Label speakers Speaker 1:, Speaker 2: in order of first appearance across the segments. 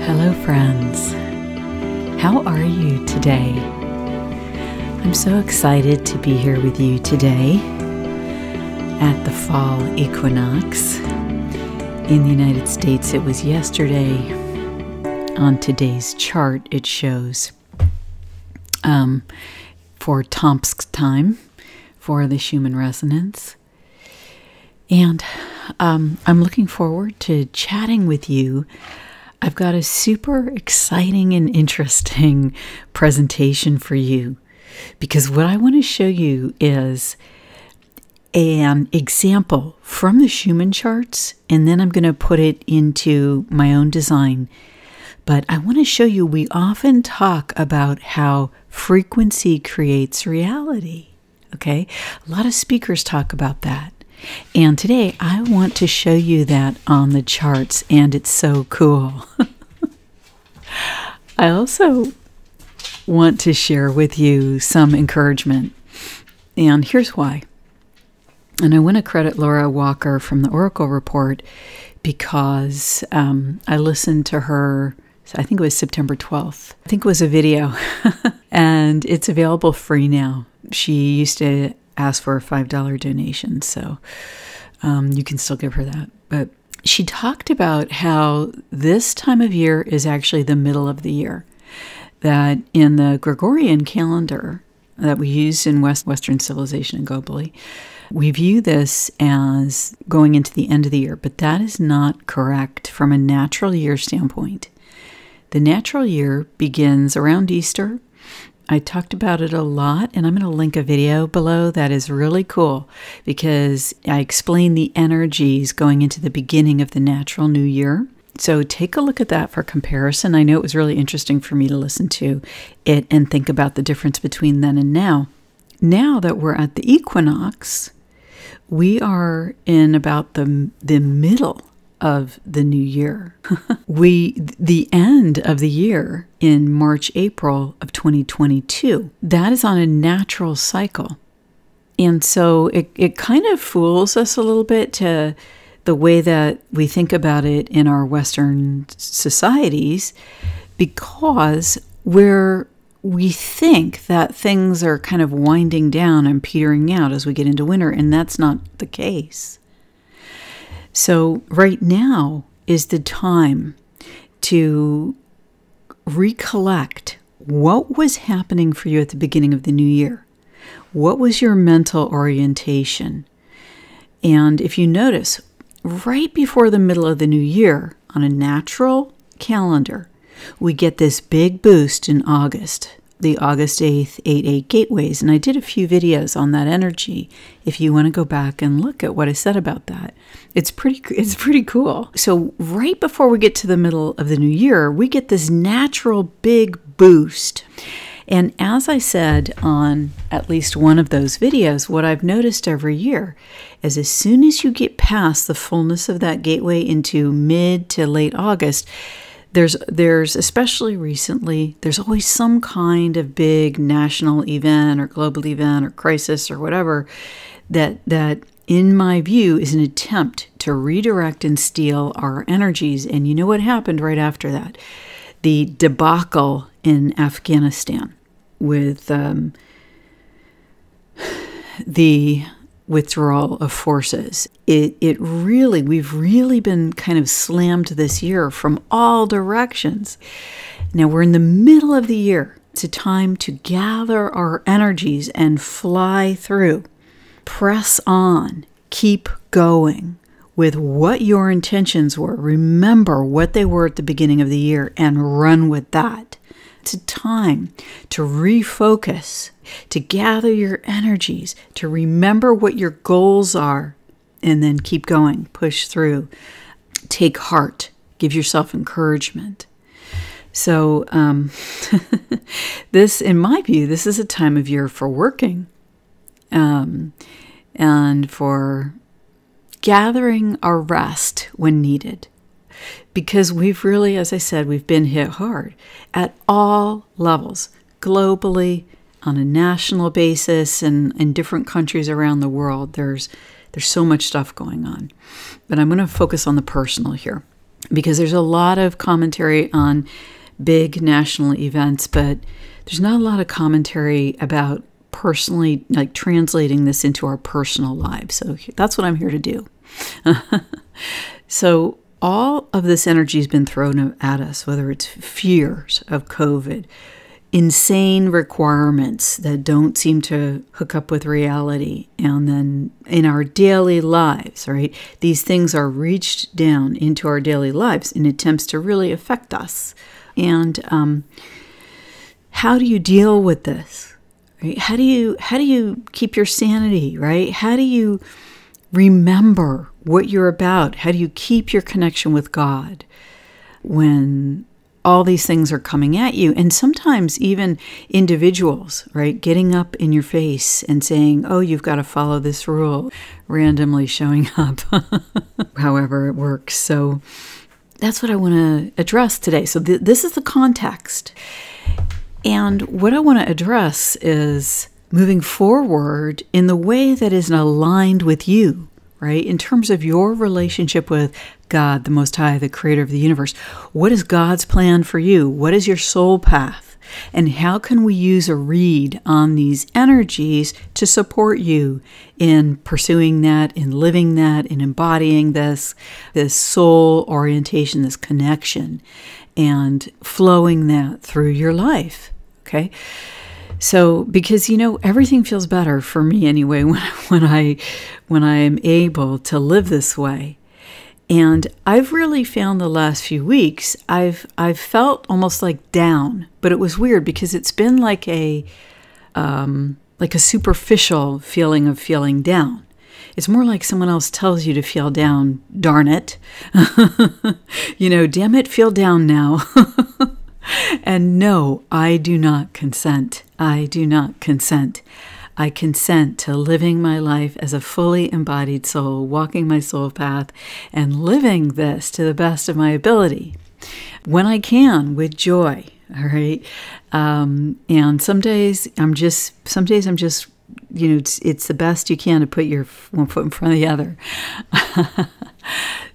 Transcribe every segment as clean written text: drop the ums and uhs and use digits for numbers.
Speaker 1: Hello, friends. How are you today? I'm so excited to be here with you today at the fall equinox. In the United States, it was yesterday. On today's chart, it shows for Tomsk time for the Schumann resonance. And I'm looking forward to chatting with you. I've got a super exciting and interesting presentation for you, because what I want to show you is an example from the Schumann charts, and then I'm going to put it into my own design. But I want to show you, we often talk about how frequency creates reality. Okay? A lot of speakers talk about that. And today I want to show you that on the charts, and it's so cool. I also want to share with you some encouragement, and here's why. And I want to credit Laura Walker from the Oracle Report, because I listened to her, I think it was September 12th. I think it was a video, and it's available free now. She used to ask for a $5 donation, so you can still give her that. But she talked about how this time of year is actually the middle of the year, that in the Gregorian calendar that we use in Western civilization and globally, we view this as going into the end of the year, but that is not correct from a natural year standpoint. The natural year begins around Easter. I talked about it a lot, and I'm going to link a video below that is really cool, because I explain the energies going into the beginning of the natural new year. So take a look at that for comparison. I know it was really interesting for me to listen to it and think about the difference between then and now. Now that we're at the equinox, we are in about the middle of the new year. The end of the year in March, April of 2022, that is on a natural cycle. And so it kind of fools us a little bit to the way that we think about it in our Western societies, because we think that things are kind of winding down and petering out as we get into winter, and that's not the case. So right now is the time to recollect what was happening for you at the beginning of the new year. What was your mental orientation? And if you notice, right before the middle of the new year, on a natural calendar, we get this big boost in August, the August 8th 8-8 gateways. And I did a few videos on that energy if you want to go back and look at what I said about that. It's pretty cool. So right before we get to the middle of the new year, we get this natural big boost. And as I said on at least one of those videos, what I've noticed every year is as soon as you get past the fullness of that gateway into mid to late August, there's especially recently, there's always some kind of big national event or global event or crisis or whatever that in my view is an attempt to redirect and steal our energies. And you know what happened right after that? The debacle in Afghanistan with the withdrawal of forces. We've really been kind of slammed this year from all directions. Now we're in the middle of the year. It's a time to gather our energies and fly through. Press on. Keep going with what your intentions were. Remember what they were at the beginning of the year and run with that. It's a time to refocus, to gather your energies, to remember what your goals are, and then keep going, push through, take heart, give yourself encouragement. So this, in my view, this is a time of year for working and for gathering our rest when needed. Because we've really, as I said, we've been hit hard at all levels, globally, on a national basis, and in different countries around the world. There's so much stuff going on. But I'm going to focus on the personal here. because there's a lot of commentary on big national events, but there's not a lot of commentary about personally, like translating this into our personal lives. So that's what I'm here to do. So all of this energy has been thrown at us, whether it's fears of COVID, insane requirements that don't seem to hook up with reality, and then in our daily lives, right? These things are reached down into our daily lives in attempts to really affect us. And how do you deal with this? Right? How do you keep your sanity, right? How do you remember what you're about? How do you keep your connection with God when all these things are coming at you? And sometimes even individuals, right, getting up in your face and saying, oh, you've got to follow this rule, randomly showing up, however it works. So that's what I want to address today. So this is the context. And what I want to address is moving forward in the way that is aligned with you, right? In terms of your relationship with God, the Most High, the creator of the universe. What is God's plan for you? What is your soul path? And how can we use a read on these energies to support you in pursuing that, in living that, in embodying this soul orientation, this connection, and flowing that through your life? Okay. So, because, everything feels better for me anyway when I am able to live this way. And I've really found the last few weeks, I've felt almost like down, but it was weird because it's been like a superficial feeling of feeling down. It's more like someone else tells you to feel down. Darn it. Damn it, feel down now. And no, I do not consent. I do not consent. I consent to living my life as a fully embodied soul, walking my soul path, and living this to the best of my ability. When I can, with joy, all right? And some days I'm just, it's the best you can to put your one foot in front of the other.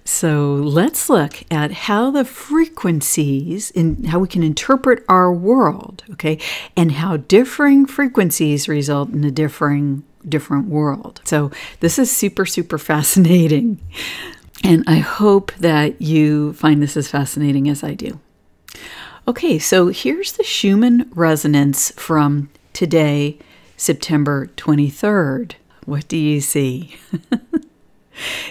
Speaker 1: So let's look at how the frequencies and how we can interpret our world, okay, and how differing frequencies result in a different world. So this is super, super fascinating. And I hope that you find this as fascinating as I do. Okay, so here's the Schumann resonance from today, September 23rd. What do you see?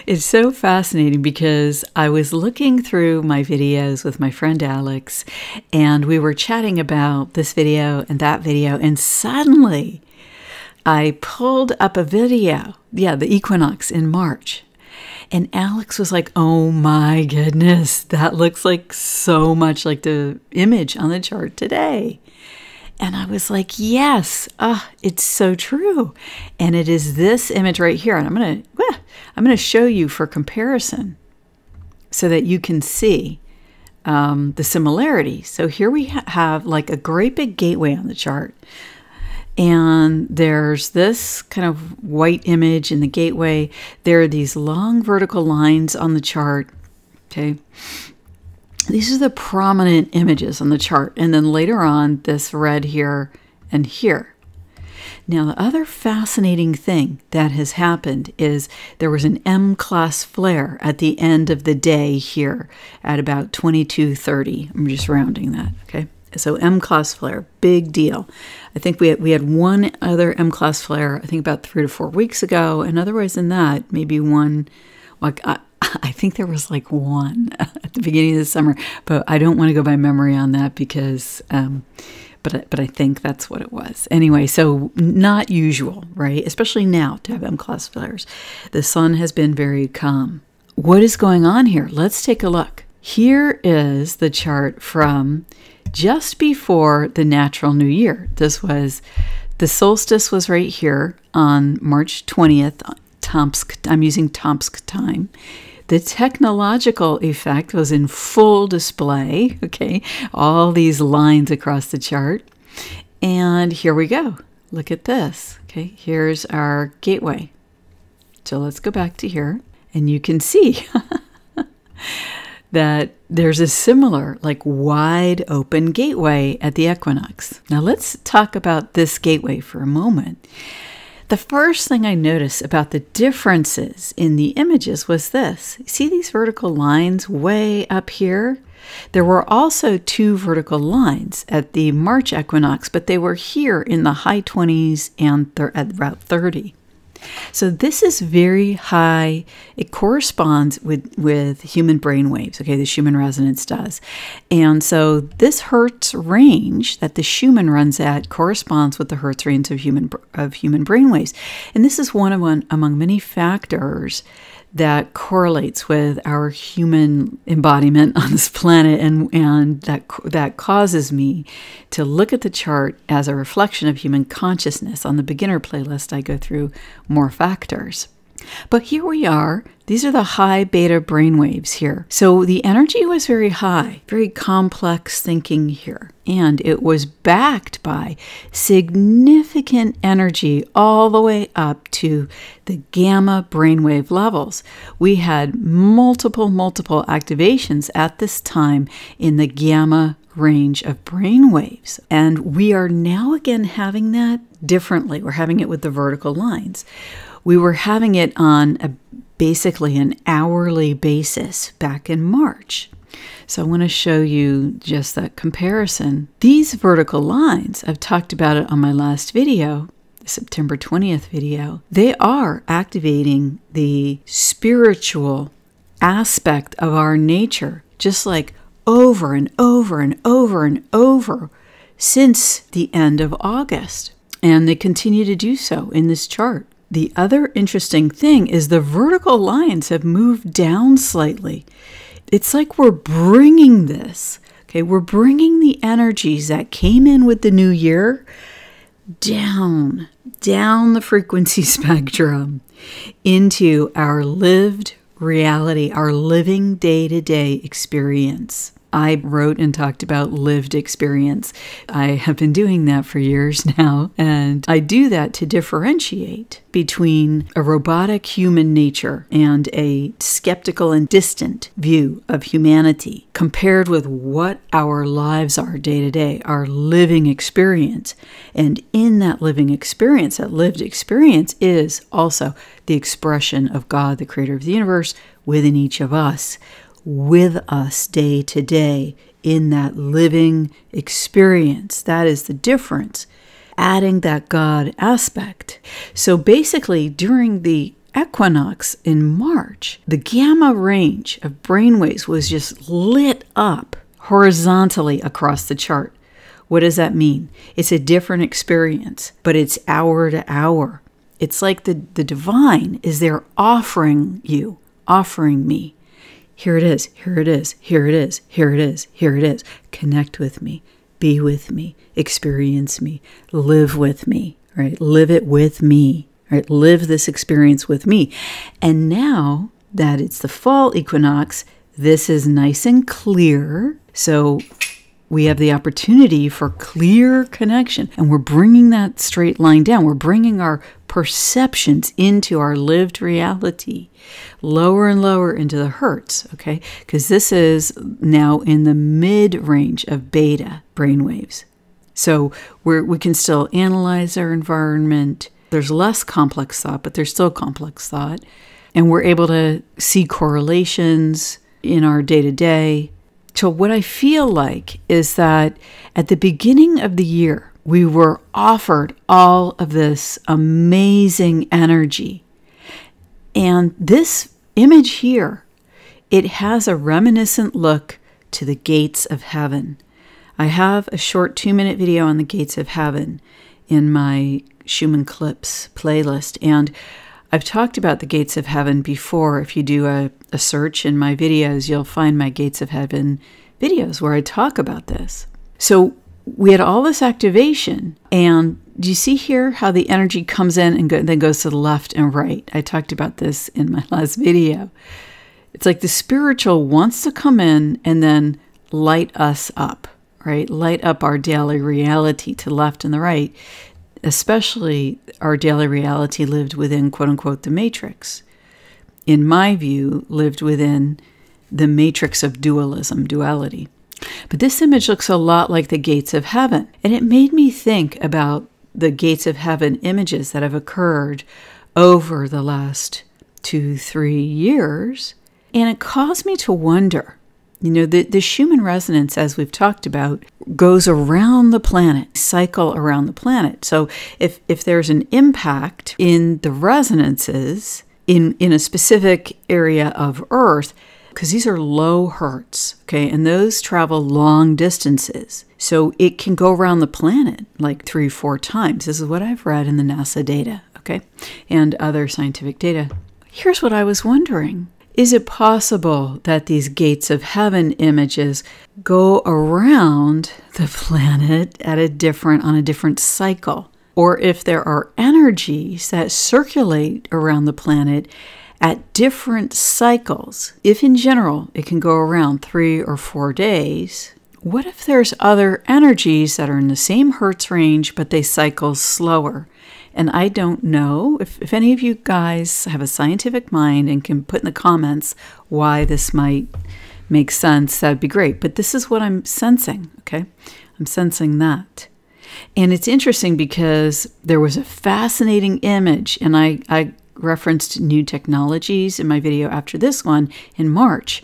Speaker 1: It's so fascinating because I was looking through my videos with my friend Alex, and we were chatting about this video and that video, and suddenly I pulled up a video, the Equinox in March, and Alex was like, oh my goodness, that looks like so much like the image on the chart today. And I was like, yes, it's so true. And it is this image right here. And I'm going to show you for comparison so that you can see the similarity. So here we have like a great big gateway on the chart. And there's this kind of white image in the gateway. There are these long vertical lines on the chart. Okay. These are the prominent images on the chart. And then later on, this red here and here. Now, the other fascinating thing that has happened is there was an M-class flare at the end of the day here at about 22:30. I'm just rounding that, okay? So M-class flare, big deal. I think we had one other M-class flare, I think about 3 to 4 weeks ago. And otherwise than that, maybe one, like I think there was like one at the beginning of the summer, but I don't want to go by memory on that because, but I think that's what it was. Anyway, so not usual, right? Especially now to have M-class flares. The sun has been very calm. What is going on here? Let's take a look. Here is the chart from just before the natural new year. This was, the solstice was right here on March 20th, Tomsk. I'm using Tomsk time. The technological effect was in full display, okay? All these lines across the chart. And here we go. Look at this, okay? Here's our gateway. So let's go back to here. And you can see that there's a similar, like, wide open gateway at the equinox. Now let's talk about this gateway for a moment. The first thing I noticed about the differences in the images was this. See these vertical lines way up here? There were also 2 vertical lines at the March equinox, but they were here in the high 20s and at about 30. So this is very high. It corresponds with human brain waves, okay, the Schumann resonance does. And so this Hertz range that the Schumann runs at corresponds with the Hertz range of human brain waves. And this is one among many factors that correlates with our human embodiment on this planet, and that causes me to look at the chart as a reflection of human consciousness. On the beginner playlist, I go through more factors. But here we are. These are the high beta brainwaves here. So the energy was very high, very complex thinking here. And it was backed by significant energy all the way up to the gamma brainwave levels. We had multiple activations at this time in the gamma range of brainwaves. And we are now again having that differently. We're having it with the vertical lines. We were having it on basically an hourly basis back in March. So I want to show you just that comparison. These vertical lines, I've talked about it on my last video, the September 20th video. They are activating the spiritual aspect of our nature, just like over and over and over and over since the end of August. And they continue to do so in this chart. The other interesting thing is the vertical lines have moved down slightly. It's like we're bringing this, okay, we're bringing the energies that came in with the new year down the frequency spectrum into our lived reality, our living day-to-day experience. I wrote and talked about lived experience. I have been doing that for years now, and I do that to differentiate between a robotic human nature and a skeptical and distant view of humanity compared with what our lives are day to day, our living experience. And in that living experience, that lived experience is also the expression of God, the creator of the universe, within each of us, with us day to day in that living experience. That is the difference, adding that God aspect. So basically, during the equinox in March, the gamma range of brainwaves was just lit up horizontally across the chart. What does that mean? It's a different experience, but it's hour to hour. It's like the divine is there offering you, offering me. Here it is, here it is, here it is, here it is, here it is. Connect with me, be with me, experience me, live with me, right? Live it with me, right? Live this experience with me. And now that it's the fall equinox, this is nice and clear. So we have the opportunity for clear connection, and we're bringing that straight line down. We're bringing our perceptions into our lived reality, lower and lower into the hertz, okay? Because this is now in the mid-range of beta brainwaves. So we can still analyze our environment. There's less complex thought, but there's still complex thought. And we're able to see correlations in our day-to-day. So what I feel like is that at the beginning of the year, we were offered all of this amazing energy. And this image here, it has a reminiscent look to the gates of heaven. I have a short 2-minute video on the gates of heaven in my Schumann Clips playlist. And I've talked about the gates of heaven before. If you do a search in my videos, you'll find my gates of heaven videos where I talk about this. So we had all this activation, and do you see here how the energy comes in and then goes to the left and right? I talked about this in my last video. It's like the spiritual wants to come in and then light us up, right? Light up our daily reality to the left and the right, especially our daily reality lived within, quote unquote, the matrix. In my view, lived within the matrix of duality. But this image looks a lot like the gates of heaven. And it made me think about the gates of heaven images that have occurred over the last 2-3 years. And it caused me to wonder, the Schumann resonance, as we've talked about, goes around the planet, cycle around the planet. So if there's an impact in the resonances in a specific area of Earth, because these are low hertz, okay, and those travel long distances. So it can go around the planet like 3-4 times. This is what I've read in the NASA data, okay, and other scientific data. Here's what I was wondering. Is it possible that these gates of heaven images go around the planet on a different cycle? Or if there are energies that circulate around the planet at different cycles, if in general it can go around 3 or 4 days, what if there's other energies that are in the same hertz range, but they cycle slower? And I don't know if any of you guys have a scientific mind and can put in the comments why this might make sense, that'd be great. But this is what I'm sensing, okay? I'm sensing that. And it's interesting because there was a fascinating image, and I referenced new technologies in my video after this one in March.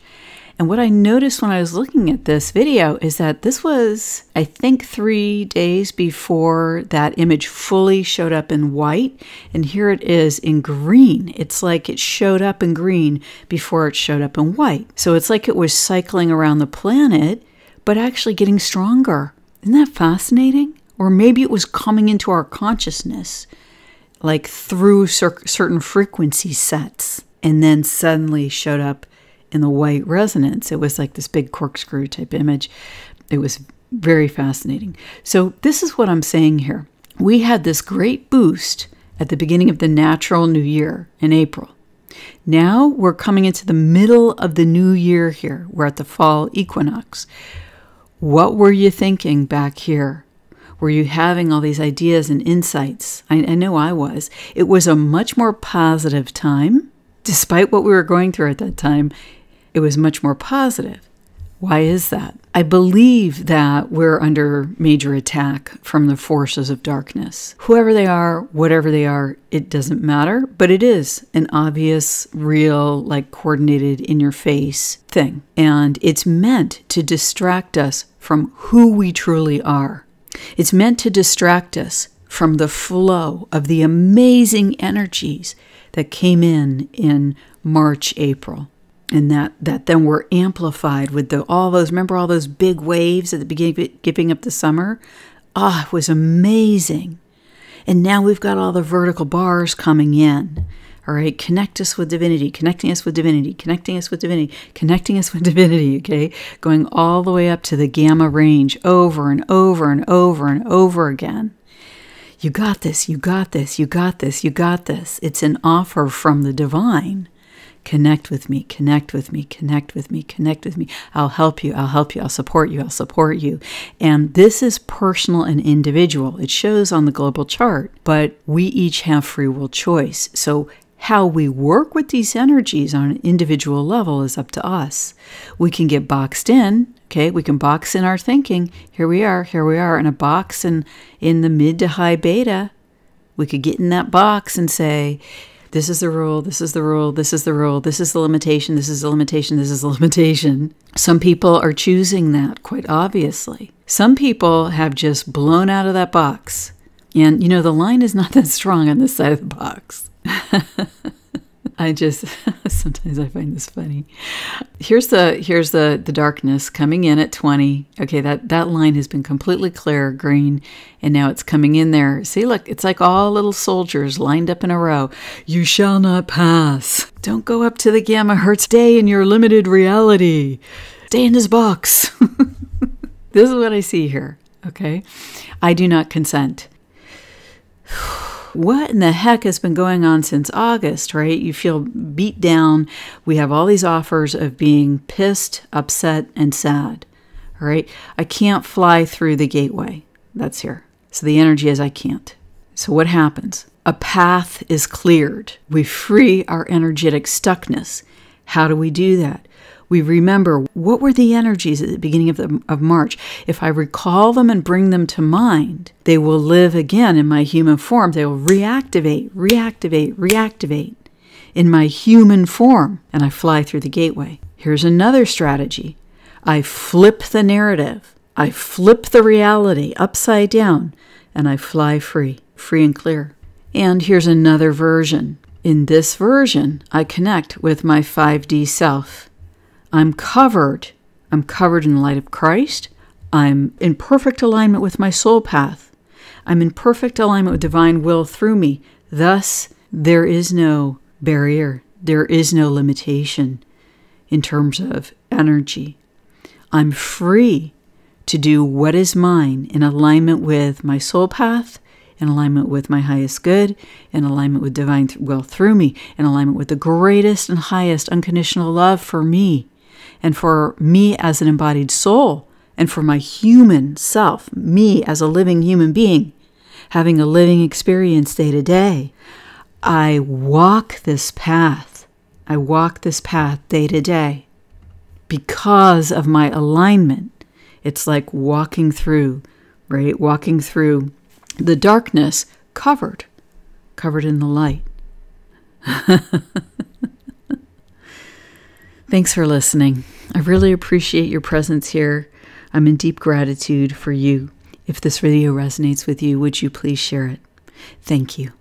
Speaker 1: And what I noticed when I was looking at this video is that this was, I think, 3 days before that image fully showed up in white. And here it is in green. It's like it showed up in green before it showed up in white. So it's like it was cycling around the planet, but actually getting stronger. Isn't that fascinating? Or maybe it was coming into our consciousness, like through certain frequency sets, and then suddenly showed up in the white resonance. It was like this big corkscrew type image. It was very fascinating. So this is what I'm saying here. We had this great boost at the beginning of the natural new year in April. Now we're coming into the middle of the new year here. We're at the fall equinox. What were you thinking back here? Were you having all these ideas and insights? I know I was. It was a much more positive time. Despite what we were going through at that time, it was much more positive. Why is that? I believe that we're under major attack from the forces of darkness. Whoever they are, whatever they are, it doesn't matter, but it is an obvious, real, like coordinated in your face thing. And it's meant to distract us from who we truly are. It's meant to distract us from the flow of the amazing energies that came in March, April. And that then were amplified with remember all those big waves at the beginning of the summer? It was amazing. And now we've got all the vertical bars coming in. All right, connect us with divinity, connecting us with divinity, connecting us with divinity, connecting us with divinity, okay? Going all the way up to the gamma range over and over and over and over again. You got this, you got this, you got this, you got this. It's an offer from the divine. Connect with me, connect with me, connect with me, connect with me. I'll help you, I'll help you, I'll support you, I'll support you. And this is personal and individual. It shows on the global chart, but we each have free will choice. So how we work with these energies on an individual level is up to us. We can get boxed in, okay? We can box in our thinking. Here we are in a box and in the mid to high beta. We could get in that box and say, this is the rule, this is the rule, this is the rule, this is the limitation, this is the limitation, this is the limitation. Some people are choosing that, quite obviously. Some people have just blown out of that box. And, the line is not that strong on this side of the box. Sometimes I find this funny. Here's the darkness coming in at 20. Okay, that line has been completely clear, green, and now it's coming in there. See, look, it's like all little soldiers lined up in a row. You shall not pass. Don't go up to the gamma hertz. Stay in your limited reality. Stay in this box. This is what I see here, okay? I do not consent. What in the heck has been going on since August, right? You feel beat down. We have all these offers of being pissed, upset, and sad, all right? I can't fly through the gateway. That's here. So the energy is I can't. So what happens? A path is cleared. We free our energetic stuckness. How do we do that? We remember what were the energies at the beginning of March. If I recall them and bring them to mind, they will live again in my human form. They will reactivate in my human form, and I fly through the gateway. Here's another strategy. I flip the narrative. I flip the reality upside down, and I fly free and clear. And here's another version. In this version, I connect with my 5D self. I'm covered in the light of Christ. I'm in perfect alignment with my soul path. I'm in perfect alignment with divine will through me. Thus, there is no barrier. There is no limitation in terms of energy. I'm free to do what is mine in alignment with my soul path, in alignment with my highest good, in alignment with divine will through me, in alignment with the greatest and highest unconditional love for me, and for me as an embodied soul, and for my human self, me as a living human being, having a living experience day to day. I walk this path. I walk this path day to day because of my alignment. It's like walking through, right? Walking through the darkness covered in the light. Thanks for listening. I really appreciate your presence here. I'm in deep gratitude for you. If this video resonates with you, would you please share it? Thank you.